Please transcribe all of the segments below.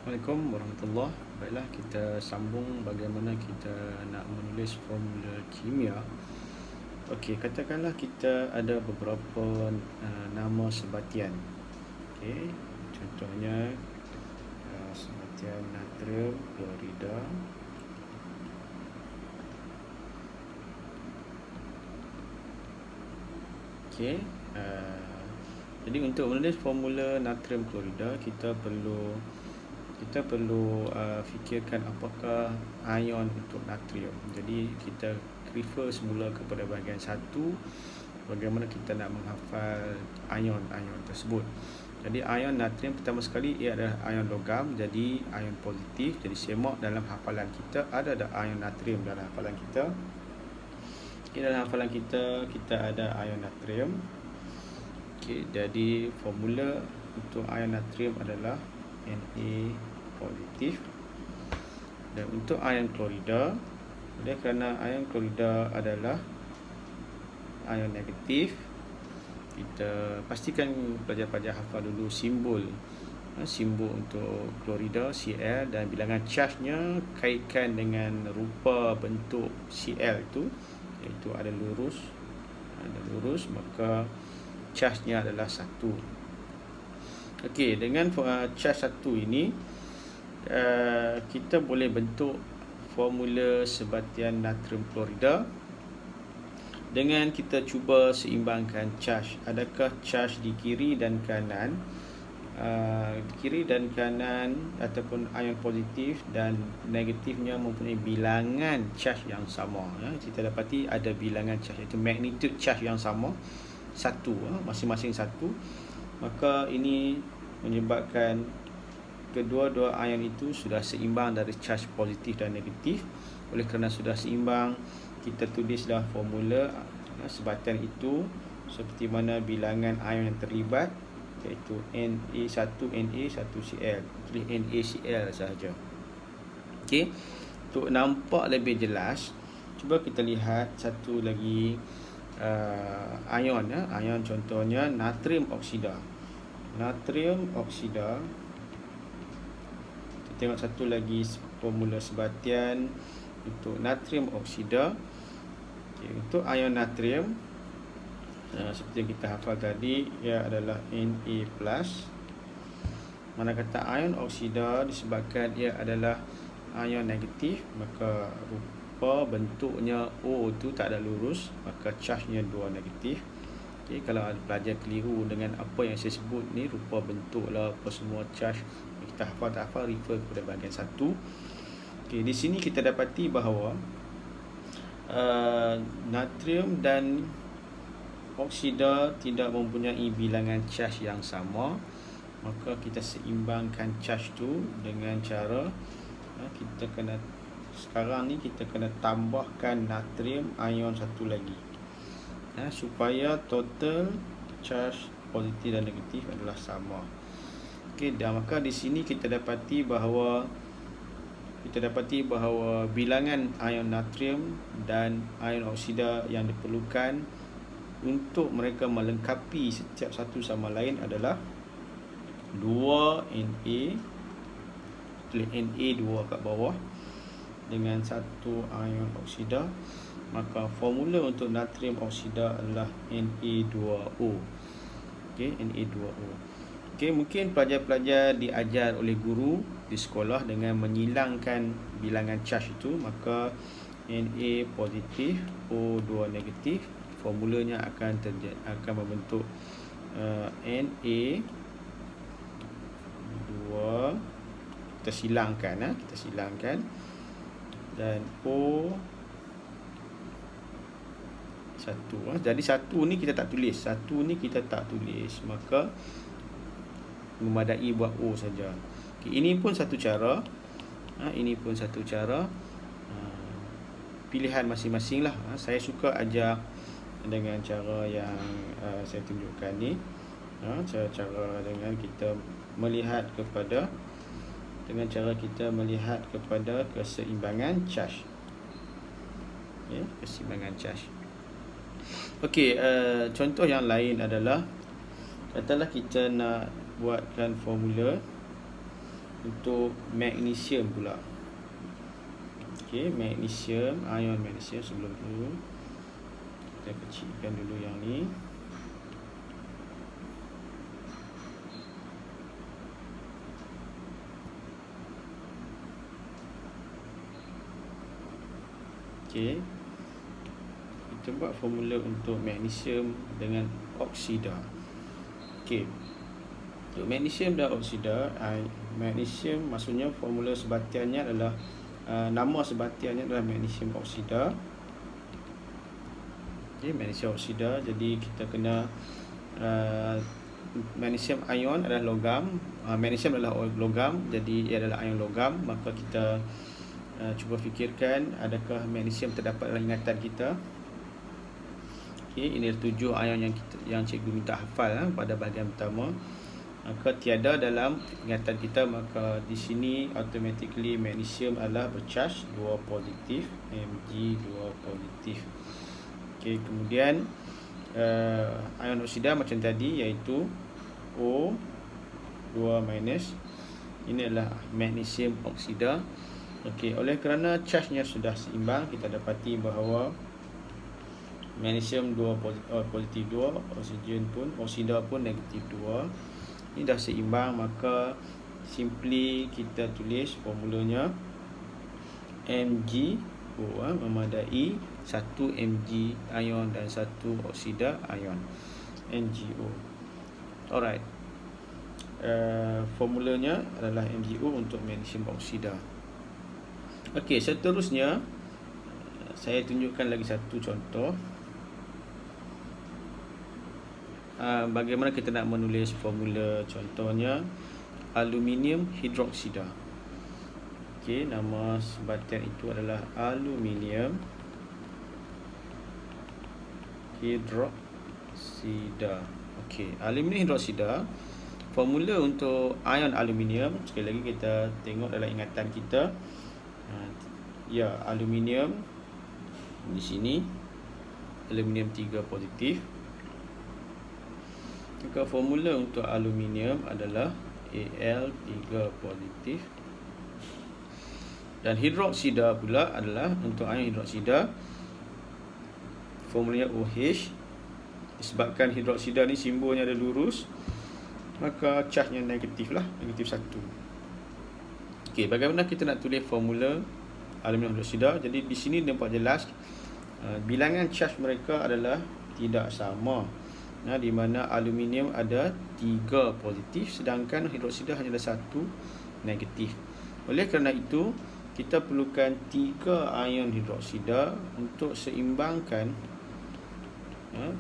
Assalamualaikum warahmatullahi. Baiklah, kita sambung bagaimana kita nak menulis formula kimia. Okey, katakanlah kita ada beberapa nama sebatian. Okey, contohnya sebatian natrium klorida. Okey, jadi untuk menulis formula natrium klorida kita perlu fikirkan apakah ion untuk natrium. Jadi kita refer semula kepada bahagian 1, bagaimana kita nak menghafal ion tersebut. Jadi ion natrium pertama sekali ia adalah ion logam, jadi ion positif. Jadi semak dalam hafalan kita ada ion natrium dalam hafalan kita. Dalam hafalan kita ada ion natrium. Okey, jadi formula untuk ion natrium adalah Na positif. Dan untuk ion klorida, kerana ion klorida adalah ion negatif, kita pastikan pelajar-pelajar hafal dulu simbol untuk klorida Cl, dan bilangan charge-nya kaitkan dengan rupa bentuk Cl itu, iaitu ada lurus, maka charge-nya adalah 1. Okey, dengan charge 1 ini kita boleh bentuk formula sebatian natrium klorida dengan kita cuba seimbangkan charge. Adakah charge di kiri dan kanan ataupun ion positif dan negatifnya mempunyai bilangan charge yang sama, ya. Kita dapati ada bilangan charge, iaitu magnitude charge yang sama, 1, masing-masing 1. Maka ini menyebabkan kedua-dua ion itu sudah seimbang dari charge positif dan negatif. Oleh kerana sudah seimbang, kita tulislah formula sebatian itu seperti mana bilangan ion yang terlibat, iaitu Na1Na1Cl. Tulis NaCl sahaja. Okey, untuk nampak lebih jelas, cuba kita lihat satu lagi ion, ion contohnya natrium oksida. Kita tengok satu lagi formula sebatian untuk natrium oksida. Okay, untuk ion natrium, seperti yang kita hafal tadi, ia adalah Na+. Mana kata ion oksida disebabkan ia adalah ion negatif, maka rupa bentuknya O itu tak ada lurus, maka charge-nya 2 negatif. Okay, kalau ada pelajar keliru dengan apa yang saya sebut ni, rupa bentuk lah apa semua charge, kita hafal tak hafal, refer kepada bahagian 1. Okay, di sini kita dapati bahawa natrium dan oksida tidak mempunyai bilangan charge yang sama, maka kita seimbangkan charge tu dengan cara sekarang ni kita kena tambahkan natrium ion satu lagi, supaya total charge positif dan negatif adalah sama. Okey, dan maka di sini kita dapati bahawa bilangan ion natrium dan ion oksida yang diperlukan untuk mereka melengkapi setiap satu sama lain adalah 2Na, tulis Na2 kat bawah, dengan 1 ion oksida. Maka formula untuk natrium oksida adalah Na2O. Okey, Na2O. Okey, mungkin pelajar-pelajar diajar oleh guru di sekolah dengan menyilangkan bilangan charge itu, maka Na positif, O2 negatif, formulanya akan membentuk Na2, kita silangkan, dan O1. Jadi satu ni kita tak tulis, maka memadai buat O saja. Okay, ini pun satu cara, pilihan masing-masing lah. Saya suka ajar dengan cara yang saya tunjukkan ni, cara dengan kita melihat kepada keseimbangan charge. Keseimbangan charge. Okey, contoh yang lain adalah, katalah kita nak buatkan formula untuk magnesium pula. Okey, magnesium, ion magnesium. Sebelum tu kita kecilkan dulu yang ni. Okey, kita buat formula untuk magnesium dengan oksida. Okey, untuk magnesium dan oksida, magnesium maksudnya formula sebatiannya adalah nama sebatiannya adalah magnesium oksida. Okey, magnesium oksida. Jadi kita kena magnesium ion adalah logam, magnesium adalah logam, jadi ia adalah ion logam. Maka kita cuba fikirkan adakah magnesium terdapat dalam ingatan kita. Okey, ini 7 ion yang cikgu minta hafal pada bahagian pertama. Maka tiada dalam ingatan kita, maka di sini automatically magnesium adalah bercharge 2 positif, Mg 2 positif. Okey, kemudian ion oksida macam tadi, iaitu O2 minus. Ini adalah magnesium oksida. Okey, oleh kerana charge-nya sudah seimbang, kita dapati bahawa magnesium 2 positif 2, oksida pun negatif 2. Ini dah seimbang, maka simply kita tulis formulanya MgO, memadai 1 Mg ion dan 1 oksida ion, MgO. Alright, formulanya adalah MgO untuk magnesium oksida. Okey, seterusnya saya tunjukkan lagi satu contoh bagaimana kita nak menulis formula. Contohnya aluminium hidroksida. Okey, nama sebatian itu adalah aluminium hidroksida. Okey, aluminium hidroksida. Formula untuk ion aluminium, sekali lagi kita tengok dalam ingatan kita. Ya, aluminium di sini aluminium 3 positif. Maka formula untuk aluminium adalah Al3 positif. Dan hidroksida pula adalah untuk ion hidroksida, formulanya OH. Disebabkan hidroksida ni simbolnya ada lurus, maka charge-nya negatif lah, negatif 1. Okey, bagaimana kita nak tulis formula aluminium hidroksida? Jadi di sini nampak jelas bilangan charge mereka adalah tidak sama. Di mana aluminium ada 3 positif, sedangkan hidroksida hanya ada 1 negatif. Oleh kerana itu, kita perlukan 3 ion hidroksida untuk seimbangkan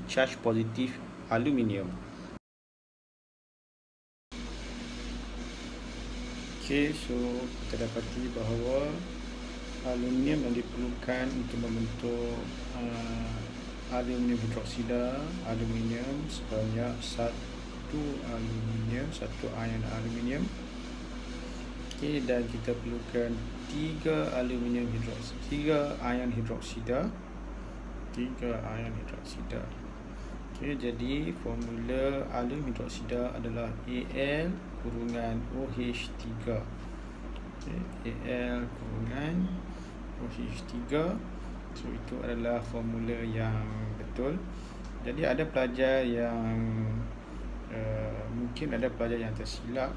charge positif aluminium. Okey, so kita dapati bahawa aluminium yang diperlukan untuk membentuk aluminium hidroksida, aluminium sebanyak 1 aluminium, 1 ion aluminium. Okey, dan kita perlukan 3 aluminium hidroksida, 3 ion hidroksida, 3 ion hidroksida. Okey, jadi formula aluminium hidroksida adalah Al kurungan OH3. Okey, Al kurungan OH3. So itu adalah formula yang betul. Jadi ada pelajar yang mungkin ada pelajar yang tersilap.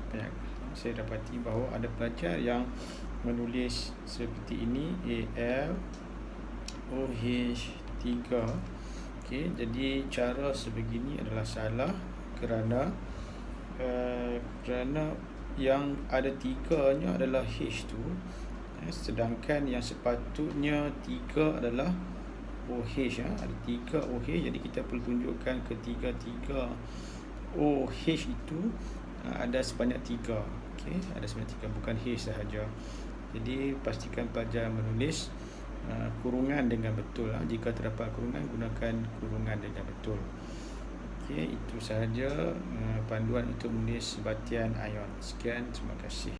Saya dapati bahawa ada pelajar yang menulis seperti ini, Al OH3. Okey, jadi cara sebegini adalah salah kerana yang ada 3-nya adalah H tu, sedangkan yang sepatutnya 3 adalah OH. Ada 3 OH, jadi kita perlu tunjukkan ketiga-tiga OH itu ada sebanyak 3. Okey, ada sebanyak 3, bukan H sahaja. Jadi pastikan pelajar menulis kurungan dengan betul. Jika terdapat kurungan, gunakan kurungan dengan betul. Okey, itu sahaja panduan untuk menulis sebatian ion. Sekian, terima kasih.